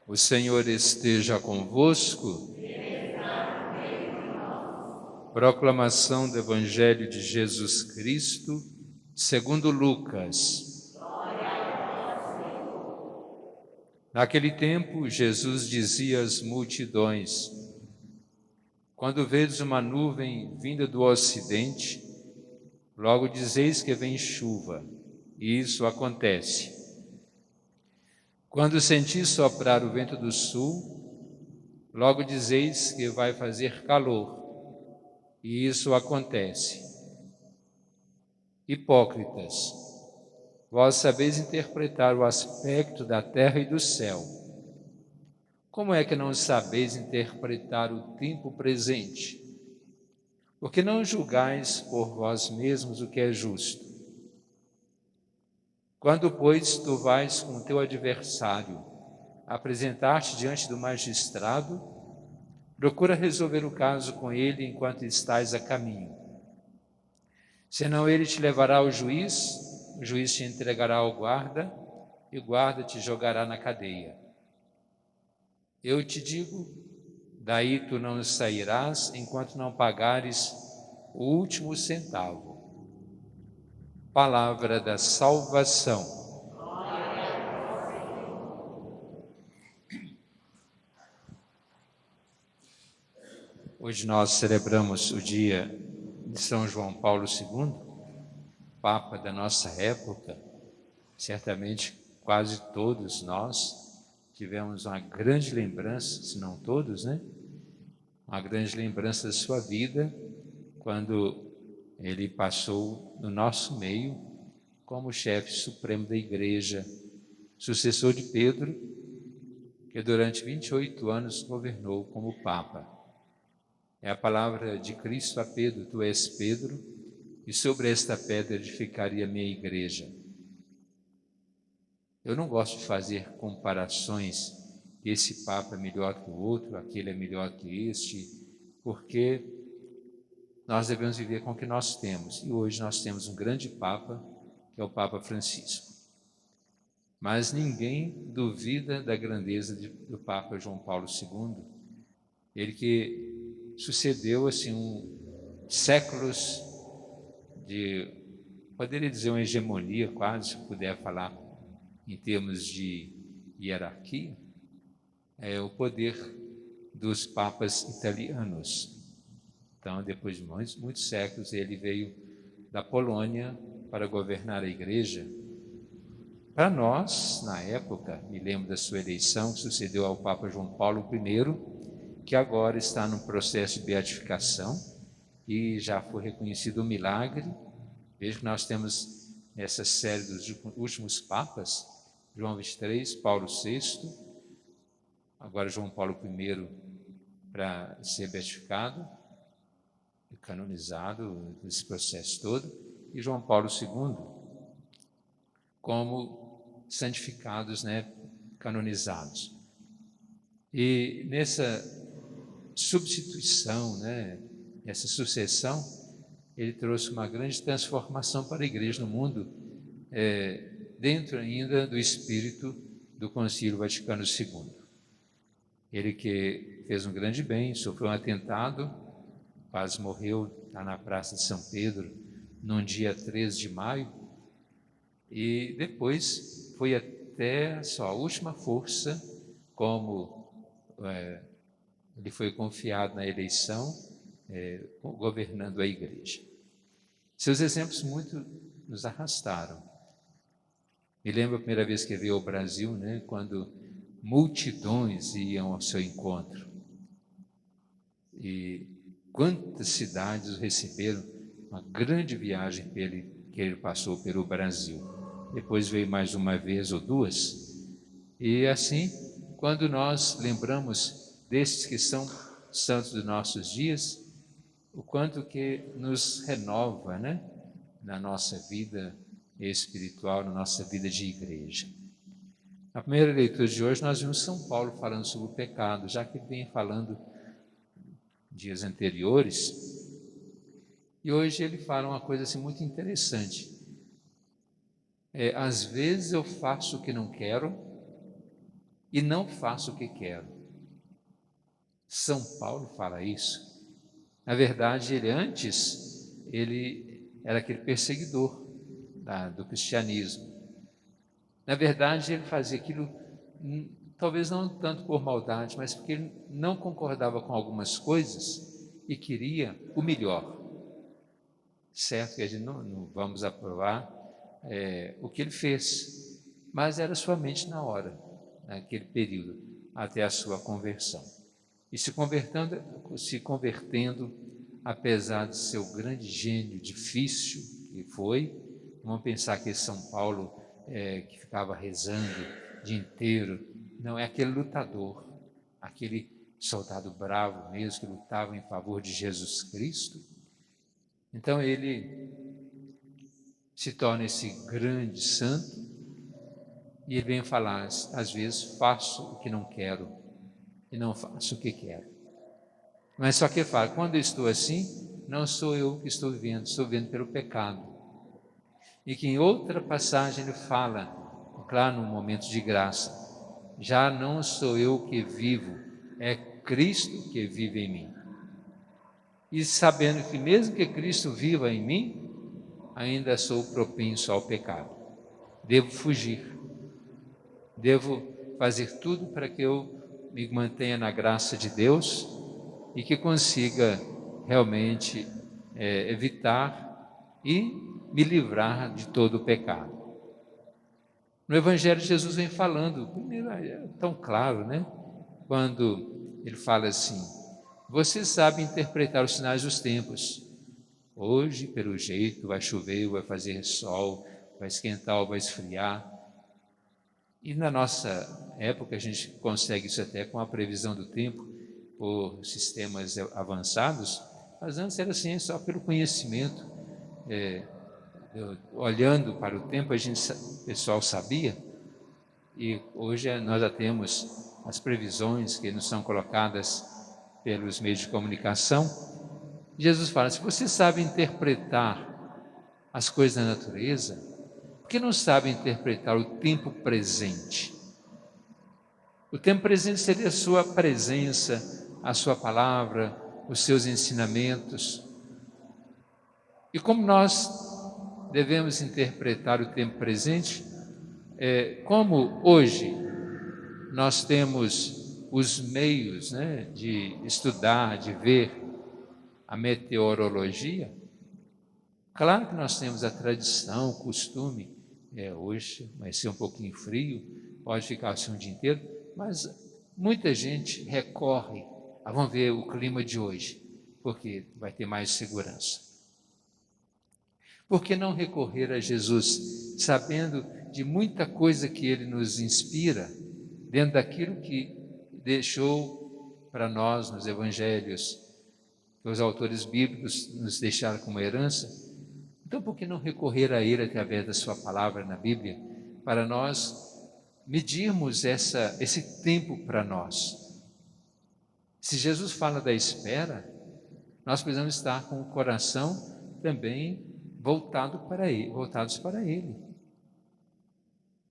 O Senhor esteja convosco. Proclamação do Evangelho de Jesus Cristo, segundo Lucas. Naquele tempo, Jesus dizia às multidões: quando vedes uma nuvem vinda do ocidente, logo dizeis que vem chuva, e isso acontece. Quando sentis soprar o vento do sul, logo dizeis que vai fazer calor, e isso acontece. Hipócritas, vós sabeis interpretar o aspecto da terra e do céu. Como é que não sabeis interpretar o tempo presente? Porque não julgais por vós mesmos o que é justo. Quando, pois, tu vais com o teu adversário apresentar-te diante do magistrado, procura resolver o caso com ele enquanto estás a caminho. Senão ele te levará ao juiz, o juiz te entregará ao guarda, e o guarda te jogará na cadeia. Eu te digo, daí tu não sairás enquanto não pagares o último centavo. Palavra da salvação. Hoje nós celebramos o dia de São João Paulo II, Papa da nossa época. Certamente quase todos nós tivemos uma grande lembrança, se não todos, né? Uma grande lembrança da sua vida, quando ele passou no nosso meio como chefe supremo da Igreja, sucessor de Pedro, que durante 28 anos governou como Papa. É a palavra de Cristo a Pedro: tu és Pedro, e sobre esta pedra edificaria a minha igreja. Eu não gosto de fazer comparações, que esse Papa é melhor que o outro, aquele é melhor que este, porque nós devemos viver com o que nós temos. E hoje nós temos um grande Papa, que é o Papa Francisco. Mas ninguém duvida da grandeza do Papa João Paulo II, ele que sucedeu assim séculos de, poderia dizer, uma hegemonia quase, se puder falar em termos de hierarquia, é o poder dos papas italianos. Então, depois de muitos séculos, ele veio da Polônia para governar a igreja. Para nós, na época, me lembro da sua eleição, que sucedeu ao Papa João Paulo I, que agora está num processo de beatificação e já foi reconhecido o milagre. Veja que nós temos essa série dos últimos papas, João XXIII, Paulo VI, agora João Paulo I para ser beatificado e canonizado, esse processo todo, e João Paulo II como santificados, canonizados. E nessa substituição, essa sucessão, ele trouxe uma grande transformação para a igreja no mundo, dentro ainda do espírito do Concílio Vaticano II. Ele que fez um grande bem, sofreu um atentado, quase morreu, está na Praça de São Pedro, num dia 13 de maio, e depois foi até a sua última força, como ele foi confiado na eleição, governando a igreja. Seus exemplos muito nos arrastaram. Me lembro a primeira vez que veio ao Brasil, quando multidões iam ao seu encontro. E quantas cidades o receberam, uma grande viagem que ele passou pelo Brasil. Depois veio mais uma vez ou duas. E assim, quando nós lembramos desses que são santos dos nossos dias, o quanto que nos renova, na nossa vida espiritual, na nossa vida de igreja. Na primeira leitura de hoje, nós vimos São Paulo falando sobre o pecado, já que ele vem falando dias anteriores, e hoje ele fala uma coisa assim muito interessante. Às vezes eu faço o que não quero, e não faço o que quero. São Paulo fala isso. Na verdade, ele era aquele perseguidor do cristianismo. Na verdade, ele fazia aquilo, talvez não tanto por maldade, mas porque ele não concordava com algumas coisas e queria o melhor. Certo que a gente não vamos aprovar o que ele fez, mas era somente na hora, naquele período, até a sua conversão. E se convertendo, apesar de ser o grande gênio difícil que foi, vamos pensar que São Paulo, que ficava rezando o dia inteiro, não é aquele lutador, aquele soldado bravo mesmo, que lutava em favor de Jesus Cristo. Então ele se torna esse grande santo e ele vem falar, às vezes, faço o que não quero e não faço o que quero. Mas só que ele fala, quando eu estou assim, não sou eu que estou vivendo pelo pecado. E que em outra passagem ele fala, claro, num momento de graça, já não sou eu que vivo, é Cristo que vive em mim. E sabendo que mesmo que Cristo viva em mim, ainda sou propenso ao pecado. Devo fugir, devo fazer tudo para que eu me mantenha na graça de Deus e que consiga realmente evitar e me livrar de todo o pecado. No Evangelho, Jesus vem falando, primeiro é tão claro, né? Quando ele fala assim, você sabe interpretar os sinais dos tempos. Hoje, pelo jeito, vai chover, vai fazer sol, vai esquentar ou vai esfriar. E na nossa época a gente consegue isso até com a previsão do tempo por sistemas avançados, mas antes era assim, só pelo conhecimento. Olhando para o tempo, o pessoal sabia, e hoje nós já temos as previsões que nos são colocadas pelos meios de comunicação. Jesus fala, se você sabe interpretar as coisas da natureza, por que não sabe interpretar o tempo presente? O tempo presente seria a sua presença, a sua palavra, os seus ensinamentos. E como nós devemos interpretar o tempo presente? Como hoje nós temos os meios, né, de estudar, de ver a meteorologia, claro que nós temos a tradição, o costume, hoje vai ser um pouquinho frio, pode ficar assim um dia inteiro, mas muita gente recorre vamos ver o clima de hoje, porque vai ter mais segurança. Por que não recorrer a Jesus, sabendo de muita coisa que Ele nos inspira, dentro daquilo que deixou para nós nos Evangelhos, que os autores bíblicos nos deixaram como herança? Então, por que não recorrer a Ele através da Sua palavra na Bíblia, para nós medirmos esse tempo para nós? Se Jesus fala da espera, nós precisamos estar com o coração também voltados para Ele.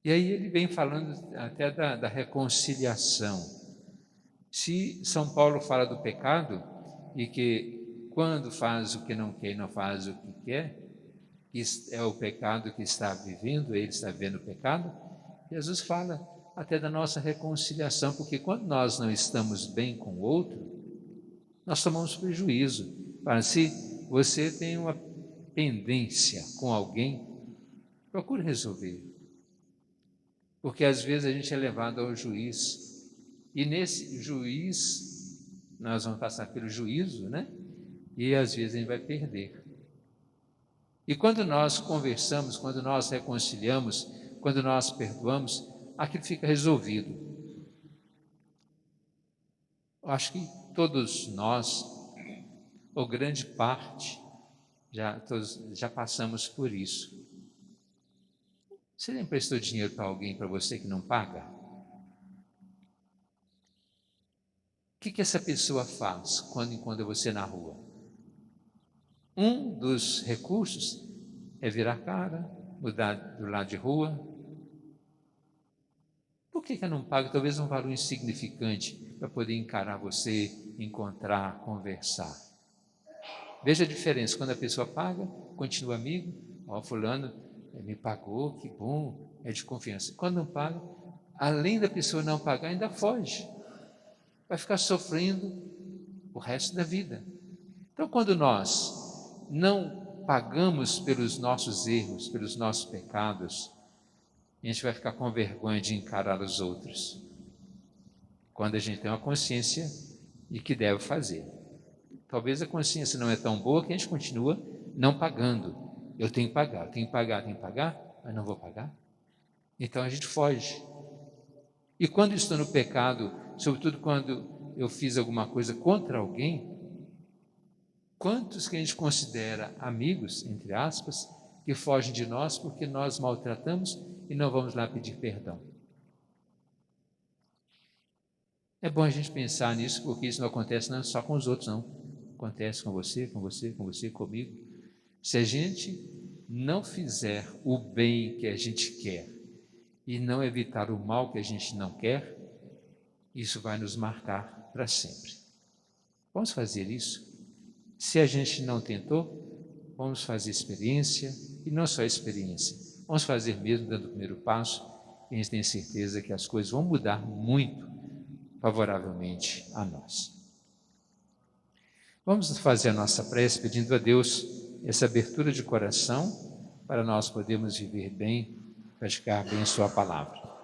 E aí ele vem falando até da reconciliação. Se São Paulo fala do pecado, e que quando faz o que não quer e não faz o que quer, é o pecado que está vivendo, ele está vivendo o pecado, Jesus fala até da nossa reconciliação, porque quando nós não estamos bem com o outro, nós tomamos prejuízo. Se você tem uma pendência com alguém, procure resolver, porque às vezes a gente é levado ao juiz, e nesse juiz, nós vamos passar pelo juízo, né? E às vezes a gente vai perder. E quando nós conversamos, quando nós reconciliamos, quando nós perdoamos, aquilo fica resolvido. Eu acho que todos nós, ou grande parte, todos já passamos por isso. Você já emprestou dinheiro para alguém, para você que não paga? O que essa pessoa faz quando encontra você na rua? Um dos recursos é virar cara, mudar do lado de rua. Por que eu não pago? Talvez um valor insignificante para poder encarar você, encontrar, conversar. Veja a diferença, quando a pessoa paga, continua amigo, ó, fulano me pagou, que bom, é de confiança. Quando não paga, além da pessoa não pagar, ainda foge, vai ficar sofrendo o resto da vida. Então, quando nós não pagamos pelos nossos erros, pelos nossos pecados, a gente vai ficar com vergonha de encarar os outros, quando a gente tem uma consciência de que deve fazer. Talvez a consciência não é tão boa que a gente continua não pagando. Eu tenho que pagar, tenho que pagar, tenho que pagar, mas não vou pagar. Então a gente foge. E quando estou no pecado, sobretudo quando eu fiz alguma coisa contra alguém, quantos que a gente considera amigos, entre aspas, que fogem de nós porque nós maltratamos e não vamos lá pedir perdão? É bom a gente pensar nisso, porque isso não acontece não só com os outros, não. Acontece com você, com você, com você, comigo. Se a gente não fizer o bem que a gente quer e não evitar o mal que a gente não quer, isso vai nos marcar para sempre. Vamos fazer isso? Se a gente não tentou, vamos fazer experiência, e não só experiência, vamos fazer mesmo dando o primeiro passo, e a gente tem certeza que as coisas vão mudar muito favoravelmente a nós. Vamos fazer a nossa prece pedindo a Deus essa abertura de coração para nós podermos viver bem, praticar bem Sua palavra.